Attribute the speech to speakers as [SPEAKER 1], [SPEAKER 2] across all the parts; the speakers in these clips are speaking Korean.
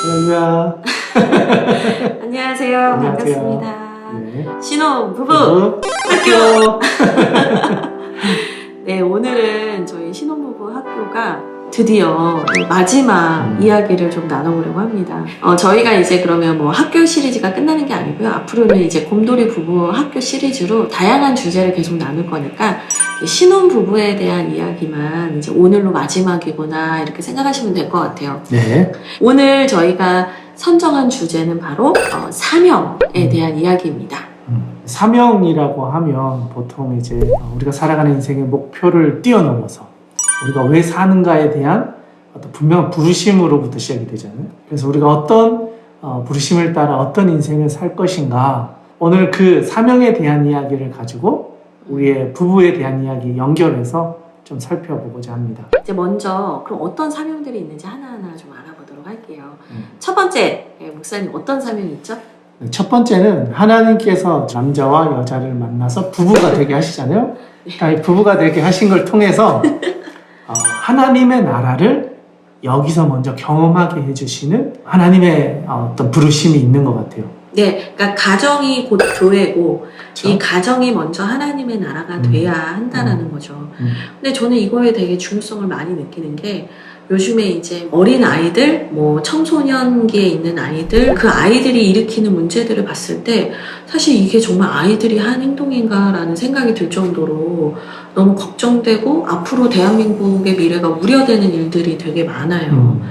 [SPEAKER 1] 할렐루야.
[SPEAKER 2] 안녕하세요. 반갑습니다.
[SPEAKER 1] 네.
[SPEAKER 2] 신혼부부
[SPEAKER 1] 학교.
[SPEAKER 2] 학교. 네, 오늘은 저희 신혼부부 학교가 드디어 마지막 이야기를 좀 나눠보려고 합니다. 저희가 이제 그러면 뭐 학교 시리즈가 끝나는 게 아니고요. 앞으로는 이제 곰돌이 부부 학교 시리즈로 다양한 주제를 계속 나눌 거니까 신혼부부에 대한 이야기만 이제 오늘로 마지막이구나 이렇게 생각하시면 될 것 같아요.
[SPEAKER 1] 네.
[SPEAKER 2] 오늘 저희가 선정한 주제는 바로 사명에 대한 이야기입니다.
[SPEAKER 1] 사명이라고 하면 보통 이제 우리가 살아가는 인생의 목표를 뛰어넘어서 우리가 왜 사는가에 대한 어떤 분명한 부르심으로부터 시작이 되잖아요. 그래서 우리가 어떤 부르심을 따라 어떤 인생을 살 것인가, 오늘 그 사명에 대한 이야기를 가지고 우리의 부부에 대한 이야기 연결해서 좀 살펴보고자 합니다.
[SPEAKER 2] 이제 먼저 그럼 어떤 사명들이 있는지 하나하나 좀 알아보도록 할게요. 첫 번째, 목사님 어떤 사명이 있죠?
[SPEAKER 1] 첫 번째는 하나님께서 남자와 여자를 만나서 부부가 되게 하시잖아요. 그러니까 부부가 되게 하신 걸 통해서 하나님의 나라를 여기서 먼저 경험하게 해주시는 하나님의 어떤 부르심이 있는 것 같아요.
[SPEAKER 2] 네, 그러니까 가정이 곧 교회고
[SPEAKER 1] 그렇죠?
[SPEAKER 2] 이 가정이 먼저 하나님의 나라가 돼야 한다라는 거죠. 근데 저는 이거에 되게 중요성을 많이 느끼는 게 요즘에 이제 어린 아이들, 뭐 청소년기에 있는 아이들, 그 아이들이 일으키는 문제들을 봤을 때 사실 이게 정말 아이들이 한 행동인가라는 생각이 들 정도로 너무 걱정되고 앞으로 대한민국의 미래가 우려되는 일들이 되게 많아요.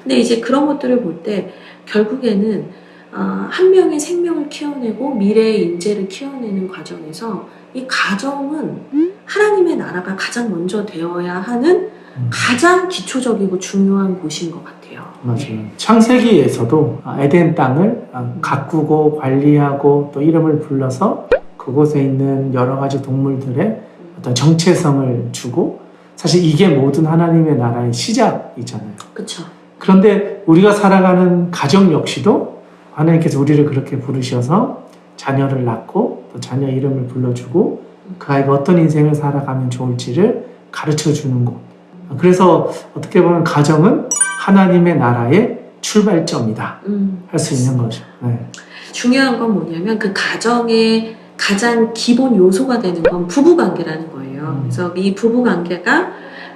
[SPEAKER 2] 근데 이제 그런 것들을 볼 때 결국에는 한 명의 생명을 키워내고 미래의 인재를 키워내는 과정에서 이 가정은 하나님의 나라가 가장 먼저 되어야 하는 가장 기초적이고 중요한 곳인 것 같아요.
[SPEAKER 1] 맞아요. 창세기에서도 에덴 땅을 가꾸고 관리하고 또 이름을 불러서 그곳에 있는 여러 가지 동물들의 어떤 정체성을 주고, 사실 이게 모든 하나님의 나라의 시작이잖아요.
[SPEAKER 2] 그렇죠.
[SPEAKER 1] 그런데 우리가 살아가는 가정 역시도 하나님께서 우리를 그렇게 부르셔서 자녀를 낳고 또 자녀 이름을 불러주고 그 아이가 어떤 인생을 살아가면 좋을지를 가르쳐 주는 곳. 그래서 어떻게 보면 가정은 하나님의 나라의 출발점이다 할 수 있는 거죠. 네.
[SPEAKER 2] 중요한 건 뭐냐면 그 가정의 가장 기본 요소가 되는 건 부부관계라는 거예요. 그래서 이 부부관계가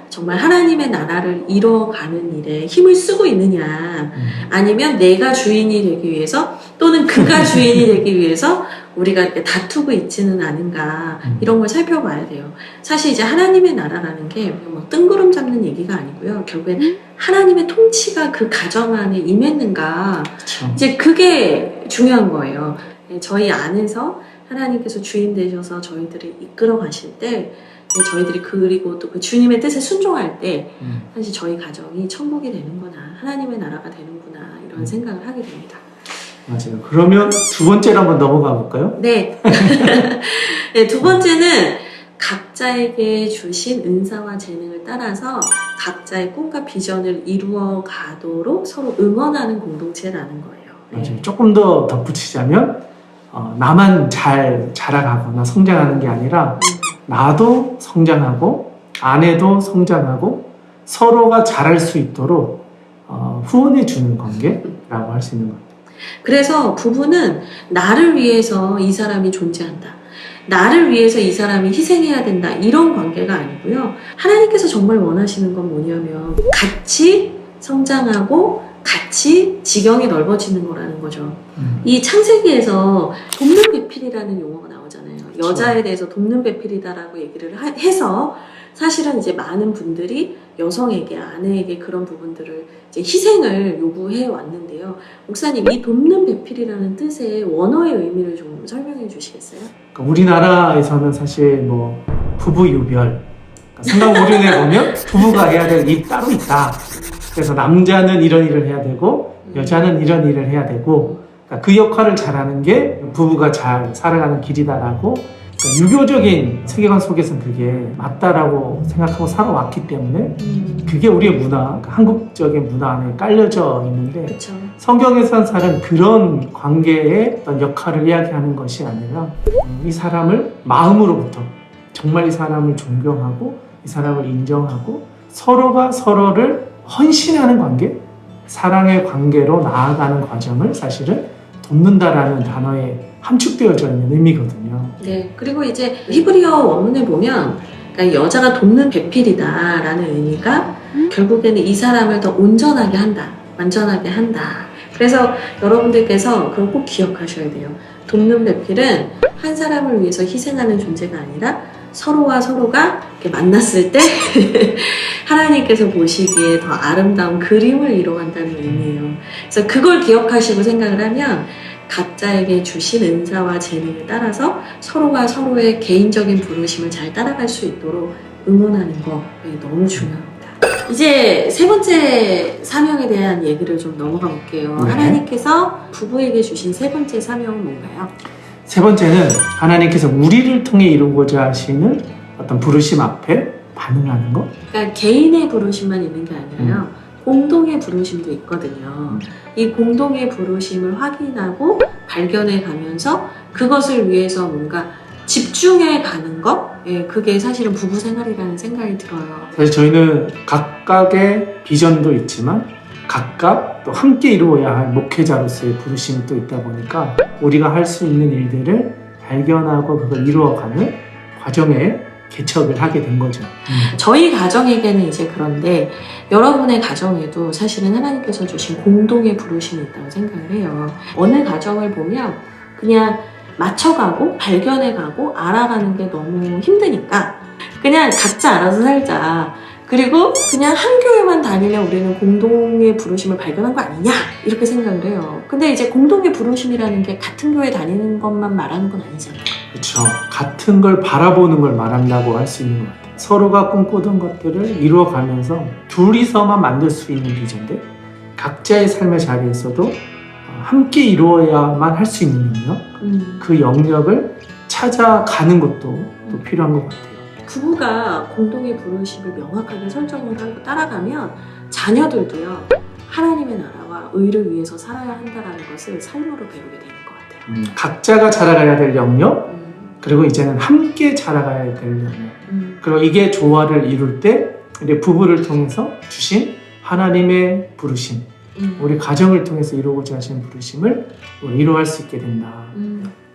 [SPEAKER 2] 정말 하나님의 나라를 이뤄가는 일에 힘을 쓰고 있느냐, 아니면 내가 주인이 되기 위해서 또는 그가 주인이 되기 위해서 우리가 이렇게 다투고 있지는 않은가, 이런 걸 살펴봐야 돼요. 사실 이제 하나님의 나라라는 게 뭐 뜬구름 잡는 얘기가 아니고요. 결국엔 하나님의 통치가 그 가정 안에 임했는가,
[SPEAKER 1] 그렇죠.
[SPEAKER 2] 이제 그게 중요한 거예요. 저희 안에서 하나님께서 주인 되셔서 저희들을 이끌어 가실 때, 저희들이 그리고 또 그 주님의 뜻에 순종할 때 사실 저희 가정이 천국이 되는구나, 하나님의 나라가 되는구나, 이런 생각을 하게 됩니다.
[SPEAKER 1] 맞아요. 그러면 두 번째로 한번 넘어가 볼까요?
[SPEAKER 2] 네. 네, 두 번째는 각자에게 주신 은사와 재능을 따라서 각자의 꿈과 비전을 이루어 가도록 서로 응원하는 공동체라는 거예요.
[SPEAKER 1] 맞아요. 조금 더 덧붙이자면 나만 잘 자라가거나 성장하는 게 아니라 나도 성장하고 아내도 성장하고 서로가 잘할 수 있도록 후원해 주는 관계라고 할 수 있는 것 같아요.
[SPEAKER 2] 그래서 부부는 나를 위해서 이 사람이 존재한다, 나를 위해서 이 사람이 희생해야 된다, 이런 관계가 아니고요. 하나님께서 정말 원하시는 건 뭐냐면 같이 성장하고 같이 지경이 넓어지는 거라는 거죠. 이 창세기에서 돕는 배필이라는 용어가 나오잖아요.
[SPEAKER 1] 그렇죠.
[SPEAKER 2] 여자에 대해서 돕는 배필이다라고 얘기를 해서 사실은 이제 많은 분들이 여성에게, 아내에게 그런 부분들을 이제 희생을 요구해 왔는데요. 목사님, 이 돕는 배필이라는 뜻의 원어의 의미를 좀 설명해 주시겠어요?
[SPEAKER 1] 그러니까 우리나라에서는 사실 뭐 부부 유별, 그러니까 성경오륜에 보면 부부가 해야 될 일이 따로 있다. 그래서 남자는 이런 일을 해야 되고 여자는 이런 일을 해야 되고, 그러니까 그 역할을 잘하는 게 부부가 잘 살아가는 길이다라고, 그러니까 유교적인 세계관 속에서는 그게 맞다라고 생각하고 살아왔기 때문에 그게 우리의 문화, 그러니까 한국적인 문화 안에 깔려져 있는데,
[SPEAKER 2] 그렇죠.
[SPEAKER 1] 성경에서는 사실은 그런 관계의 어떤 역할을 이야기하는 것이 아니라 이 사람을 마음으로부터 정말 이 사람을 존경하고 이 사람을 인정하고 서로가 서로를 헌신하는 관계, 사랑의 관계로 나아가는 과정을 사실은 돕는다라는 단어에 함축되어져 있는 의미거든요.
[SPEAKER 2] 네. 그리고 이제 히브리어 원문을 보면 그러니까 여자가 돕는 배필이다라는 의미가 결국에는 이 사람을 더 온전하게 한다, 완전하게 한다. 그래서 여러분들께서 그걸 꼭 기억하셔야 돼요. 돕는 배필은 한 사람을 위해서 희생하는 존재가 아니라 서로와 서로가 이렇게 만났을 때 하나님께서 보시기에 더 아름다운 그림을 이뤄간다는 의미예요. 그래서 그걸 기억하시고 생각을 하면 각자에게 주신 은사와 재능을 따라서 서로가 서로의 개인적인 부르심을 잘 따라갈 수 있도록 응원하는 거 너무 중요합니다. 이제 세 번째 사명에 대한 얘기를 좀 넘어가 볼게요.
[SPEAKER 1] 네.
[SPEAKER 2] 하나님께서 부부에게 주신 세 번째 사명은 뭔가요?
[SPEAKER 1] 세 번째는 하나님께서 우리를 통해 이루고자 하시는 어떤 부르심 앞에 반응하는 것.
[SPEAKER 2] 그러니까 개인의 부르심만 있는 게 아니라요. 공동의 부르심도 있거든요. 이 공동의 부르심을 확인하고 발견해 가면서 그것을 위해서 뭔가 집중해 가는 것? 예, 그게 사실은 부부 생활이라는 생각이 들어요.
[SPEAKER 1] 사실 저희는 각각의 비전도 있지만 각각 또 함께 이루어야 할 목회자로서의 부르심이 또 있다 보니까 우리가 할 수 있는 일들을 발견하고 그걸 이루어가는 과정에 개척을 하게 된 거죠.
[SPEAKER 2] 저희 가정에게는 이제 그런데 여러분의 가정에도 사실은 하나님께서 주신 공동의 부르심이 있다고 생각을 해요. 어느 가정을 보면 그냥 맞춰가고 발견해가고 알아가는 게 너무 힘드니까 그냥 각자 알아서 살자. 그리고 그냥 한 교회만 다니면 우리는 공동의 부르심을 발견한 거 아니냐 이렇게 생각을 해요. 근데 이제 공동의 부르심이라는 게 같은 교회 다니는 것만 말하는 건 아니잖아요.
[SPEAKER 1] 그렇죠. 같은 걸 바라보는 걸 말한다고 할 수 있는 것 같아요. 서로가 꿈꾸던 것들을 이루어가면서 둘이서만 만들 수 있는 비전인데 각자의 삶의 자리에서도 함께 이루어야만 할 수 있는 영역, 그 영역을 찾아가는 것도 또 필요한 것 같아요.
[SPEAKER 2] 부부가 공동의 부르심을 명확하게 설정을 하고 따라가면 자녀들도요 하나님의 나라와 의를 위해서 살아야 한다는 것을 삶으로 배우게 되는 것 같아요.
[SPEAKER 1] 각자가 자라가야 될 영역, 그리고 이제는 함께 자라가야 될 영역. 그리고 이게 조화를 이룰 때 우리 부부를 통해서 주신 하나님의 부르심, 우리 가정을 통해서 이루고자 하신 부르심을 이루어갈 수 있게 된다.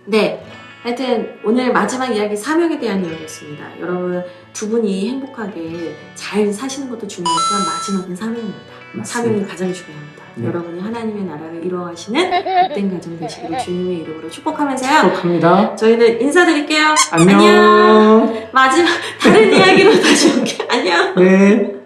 [SPEAKER 2] 네. 하여튼 오늘 마지막 이야기 사명에 대한 이야기였습니다. 여러분 두 분이 행복하게 잘 사시는 것도 중요하지만 마지막은 사명입니다.
[SPEAKER 1] 맞습니다.
[SPEAKER 2] 사명이 가장 중요합니다.
[SPEAKER 1] 네.
[SPEAKER 2] 여러분이 하나님의 나라를 이루어가시는 복된 가정 되시기를 주님의 이름으로 축복하면서요.
[SPEAKER 1] 축복합니다.
[SPEAKER 2] 저희는 인사드릴게요.
[SPEAKER 1] 안녕.
[SPEAKER 2] 마지막 다른 이야기로 다시 올게요. 안녕.
[SPEAKER 1] 네.